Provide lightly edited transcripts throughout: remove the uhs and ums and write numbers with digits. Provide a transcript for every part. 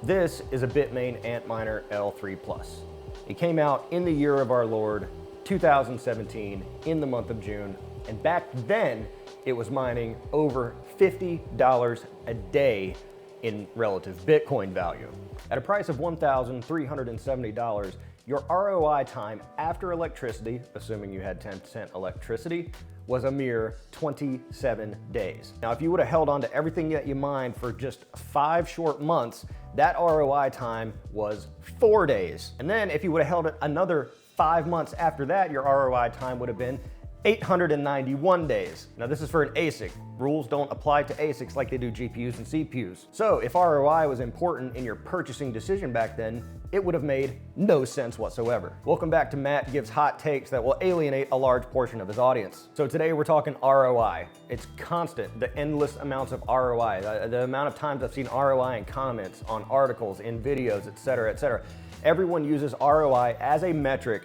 This is a Bitmain Antminer L3+. It came out in the year of our Lord, 2017, in the month of June, and back then it was mining over $50 a day in relative Bitcoin value. At a price of $1,370, your ROI time after electricity, assuming you had 10% electricity, was a mere 27 days. Now, if you would have held on to everything that you mined for just 5 short months, that ROI time was 4 days. And then if you would have held it another 5 months after that, your ROI time would have been 891 days. Now, this is for an ASIC. Rules don't apply to ASICs like they do GPUs and CPUs. So if ROI was important in your purchasing decision back then, it would have made no sense whatsoever. Welcome back to Matt Gives Hot Takes that will alienate a large portion of his audience. So today we're talking ROI. It's constant, the endless amounts of ROI, the amount of times I've seen ROI in comments, on articles, in videos, et cetera, et cetera. Everyone uses ROI as a metric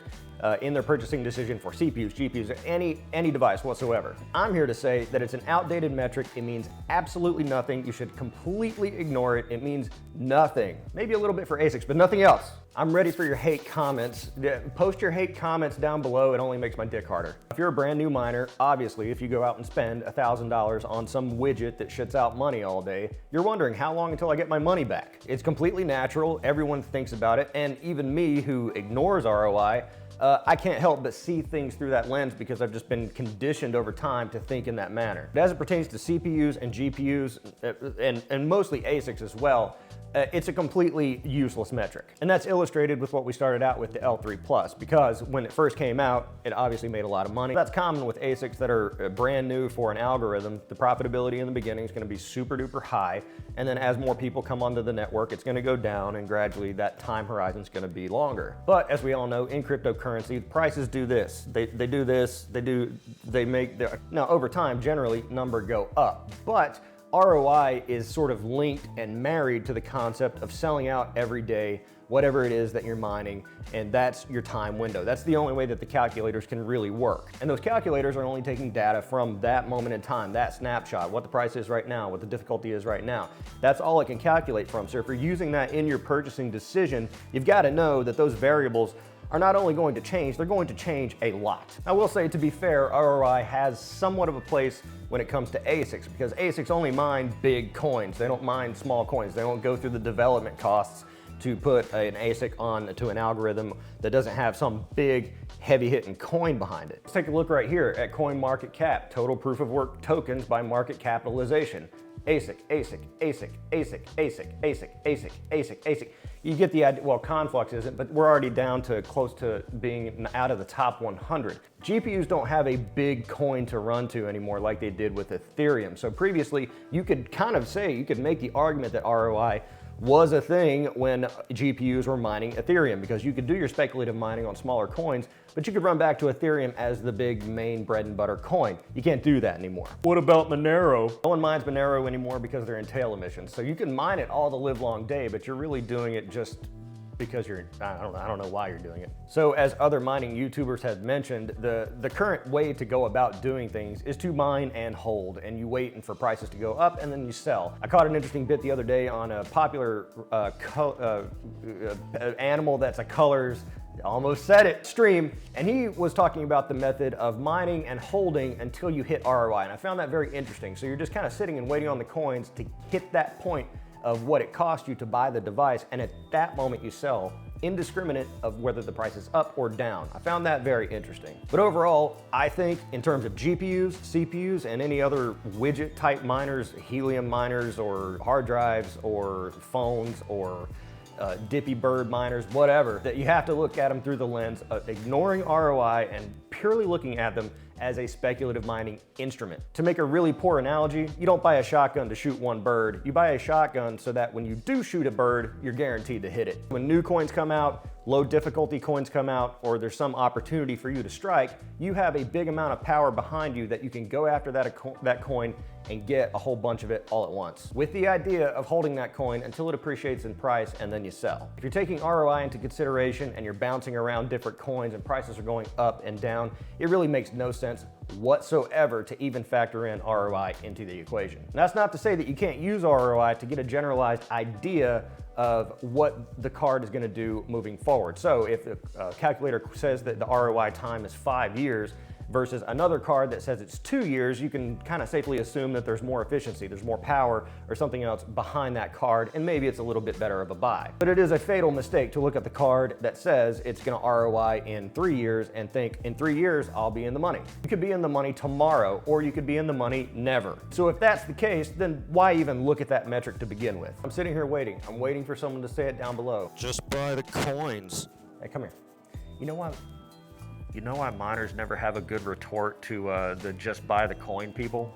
in their purchasing decision for CPUs, GPUs, or any device whatsoever. I'm here to say that it's an outdated metric. It means absolutely nothing. You should completely ignore it. It means nothing. Maybe a little bit for ASICs, but nothing else. I'm ready for your hate comments. Post your hate comments down below. It only makes my dick harder. If you're a brand new miner, obviously, if you go out and spend $1,000 on some widget that shits out money all day, you're wondering how long until I get my money back. It's completely natural. Everyone thinks about it. And even me, who ignores ROI, I can't help but see things through that lens because I've just been conditioned over time to think in that manner. But as it pertains to CPUs and GPUs, and mostly ASICs as well, it's a completely useless metric. And that's illustrated with what we started out with the L3+, because when it first came out, it obviously made a lot of money. That's common with ASICs that are brand new for an algorithm. The profitability in the beginning is gonna be super duper high, and then as more people come onto the network, it's gonna go down, and gradually that time horizon is gonna be longer. But as we all know, in cryptocurrency, prices do this. They do this, they make their, now over time, generally, number go up. But ROI is sort of linked and married to the concept of selling out every day, whatever it is that you're mining, and that's your time window. That's the only way that the calculators can really work. And those calculators are only taking data from that moment in time, that snapshot, what the price is right now, what the difficulty is right now. That's all it can calculate from. So if you're using that in your purchasing decision, you've got to know that those variables are not only going to change, they're going to change a lot. I will say, to be fair, ROI has somewhat of a place when it comes to ASICs, because ASICs only mine big coins. They don't mine small coins. They don't go through the development costs to put an ASIC on to an algorithm that doesn't have some big, heavy-hitting coin behind it. Let's take a look right here at CoinMarketCap, total proof of work tokens by market capitalization. ASIC, ASIC, ASIC, ASIC, ASIC, ASIC, ASIC, ASIC, ASIC. You get the idea. Well, Conflux isn't, but we're already down to close to being out of the top 100. GPUs don't have a big coin to run to anymore like they did with Ethereum. So previously, you could kind of say, you could make the argument that ROI was a thing when GPUs were mining Ethereum, because you could do your speculative mining on smaller coins, but you could run back to Ethereum as the big main bread and butter coin. You can't do that anymore. What about Monero? No one mines Monero anymore because they're in tail emissions. So you can mine it all the live long day, but you're really doing it just because I don't know why you're doing it. So as other mining YouTubers have mentioned, the current way to go about doing things is to mine and hold, and you wait for prices to go up and then you sell. I caught an interesting bit the other day on a popular animal that's a colors, almost said it, stream, and he was talking about the method of mining and holding until you hit ROI, and I found that very interesting. So you're just kind of sitting and waiting on the coins to hit that point of what it cost you to buy the device, and at that moment you sell, indiscriminate of whether the price is up or down. I found that very interesting. But overall, I think in terms of GPUs, CPUs, and any other widget type miners, helium miners or hard drives or phones or Dippy Bird miners, whatever, that you have to look at them through the lens of ignoring ROI and purely looking at them as a speculative mining instrument. To make a really poor analogy, you don't buy a shotgun to shoot one bird. You buy a shotgun so that when you do shoot a bird, you're guaranteed to hit it. When new coins come out, low difficulty coins come out, or there's some opportunity for you to strike, you have a big amount of power behind you that you can go after that coin and get a whole bunch of it all at once, with the idea of holding that coin until it appreciates in price and then you sell. If you're taking ROI into consideration and you're bouncing around different coins and prices are going up and down, it really makes no sense whatsoever to even factor in ROI into the equation. And that's not to say that you can't use ROI to get a generalized idea of what the card is going to do moving forward. So if the calculator says that the ROI time is 5 years versus another card that says it's 2 years, you can kind of safely assume that there's more efficiency, there's more power or something else behind that card, and maybe it's a little bit better of a buy. But it is a fatal mistake to look at the card that says it's going to ROI in 3 years and think in 3 years I'll be in the money. You could be in the money tomorrow, or you could be in the money never. So if that's the case, then why even look at that metric to begin with? I'm sitting here waiting. I'm waiting for someone to say it down below. Just buy the coins. Hey, come here. You know what? You know why miners never have a good retort to the just buy the coin people?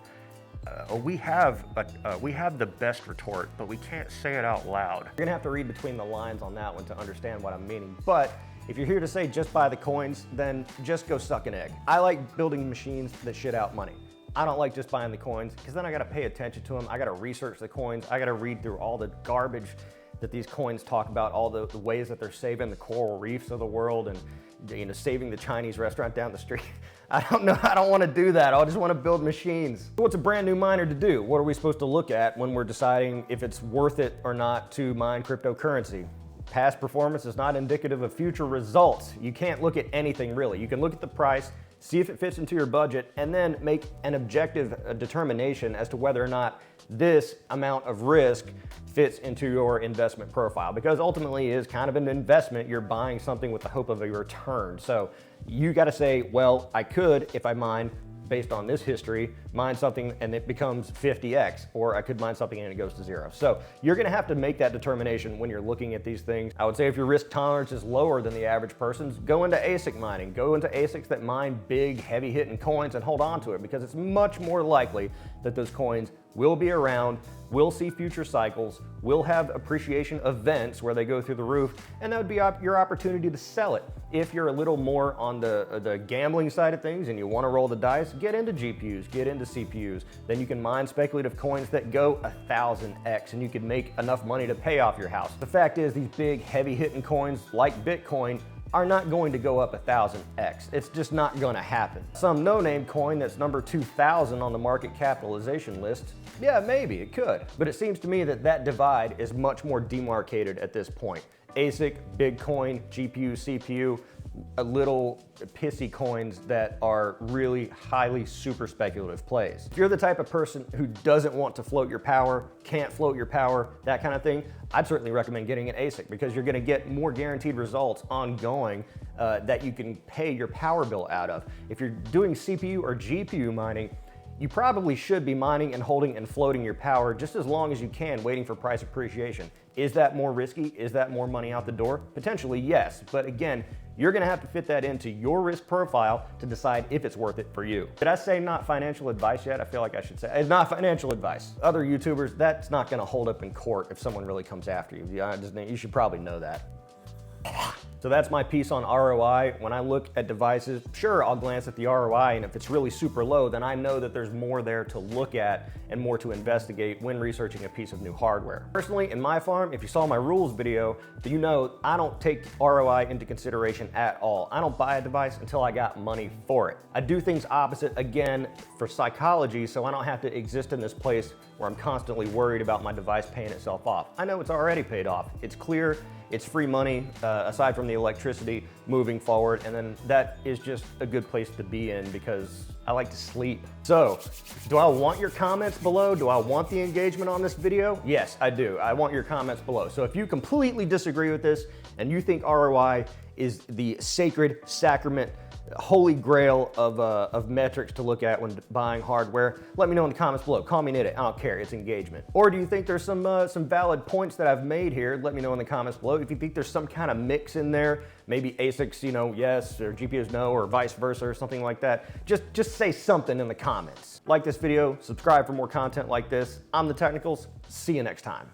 We have the best retort, but we can't say it out loud. You're gonna have to read between the lines on that one to understand what I'm meaning. But if you're here to say just buy the coins, then just go suck an egg. I like building machines that shit out money. I don't like just buying the coins, because then I gotta pay attention to them. I gotta research the coins. I gotta read through all the garbage that these coins talk about, all the ways that they're saving the coral reefs of the world and saving the Chinese restaurant down the street. I don't know, I don't want to do that. I just want to build machines. What's a brand new miner to do? What are we supposed to look at when we're deciding if it's worth it or not to mine cryptocurrency? Past performance is not indicative of future results. You can't look at anything really. You can look at the price, see if it fits into your budget, and then make an objective determination as to whether or not this amount of risk fits into your investment profile, because ultimately it is kind of an investment. You're buying something with the hope of a return. So you got to say, well, I could, if I mine based on this history, mine something and it becomes 50x, or I could mine something and it goes to 0. So you're gonna have to make that determination when you're looking at these things. I would say if your risk tolerance is lower than the average person's, go into ASIC mining. Go into ASICs that mine big, heavy hitting coins and hold on to it, because it's much more likely that those coins will be around, will see future cycles, will have appreciation events where they go through the roof, and that would be your opportunity to sell it. If you're a little more on the gambling side of things and you want to roll the dice, get into GPUs, get into CPUs. Then you can mine speculative coins that go 1000x, and you can make enough money to pay off your house. The fact is, these big heavy hitting coins like Bitcoin are not going to go up 1000x. It's just not going to happen. Some no-name coin that's number 2000 on the market capitalization list, yeah, maybe it could. But it seems to me that that divide is much more demarcated at this point. ASIC, big coin, GPU, CPU, a little pissy coins that are really highly super speculative plays. If you're the type of person who doesn't want to float your power, can't float your power, that kind of thing, I'd certainly recommend getting an ASIC, because you're gonna get more guaranteed results ongoing that you can pay your power bill out of. If you're doing CPU or GPU mining, you probably should be mining and holding and floating your power just as long as you can, waiting for price appreciation. Is that more risky? Is that more money out the door? Potentially, yes. But again, you're gonna have to fit that into your risk profile to decide if it's worth it for you. Did I say not financial advice yet? I feel like I should say it's not financial advice. Other YouTubers, that's not gonna hold up in court if someone really comes after you. You should probably know that. So that's my piece on ROI. When I look at devices, sure, I'll glance at the ROI, and if it's really super low, then I know that there's more there to look at and more to investigate when researching a piece of new hardware. Personally, in my farm, if you saw my rules video, you know I don't take ROI into consideration at all. I don't buy a device until I got money for it. I do things opposite, again, for psychology, so I don't have to exist in this place where I'm constantly worried about my device paying itself off. I know it's already paid off. It's clear. It's free money, aside from the electricity, moving forward, and then that is just a good place to be in, because I like to sleep. So, do I want your comments below? Do I want the engagement on this video? Yes, I do. I want your comments below. So if you completely disagree with this and you think ROI is the sacred sacrament, holy grail of metrics to look at when buying hardware, let me know in the comments below. Call me an idiot, I don't care, it's engagement. Or do you think there's some valid points that I've made here? Let me know in the comments below. If you think there's some kind of mix in there, maybe ASICs, yes, or GPUs no, or vice versa, or something like that, just say something in the comments. Like this video, subscribe for more content like this. I'm TheTechnicals, see you next time.